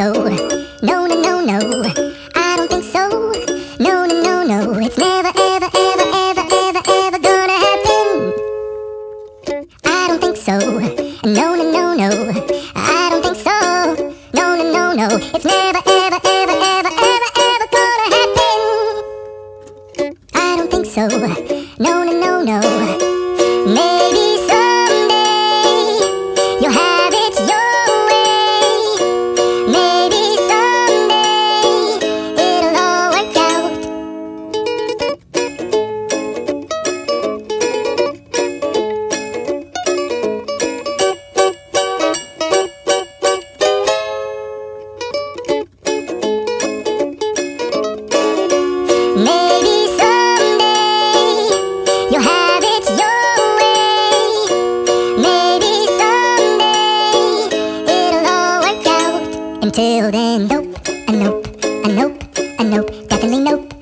so. No, no, no, no, I don't think so. No, no, no, no, it's never, ever, ever, ever, ever, ever gonna happen. I don't think so. No, no, no, no, I don't think so. No, no, no, no, it's never, ever, ever, ever, ever, ever gonna happen. I don't think so. No, no, no, no. Maybe someday you'll have it your way. Maybe someday it'll all work out. Maybe someday you'll have it your way. Maybe someday it'll all work out. Until then, nope, a nope, a nope, a nope, definitely nope.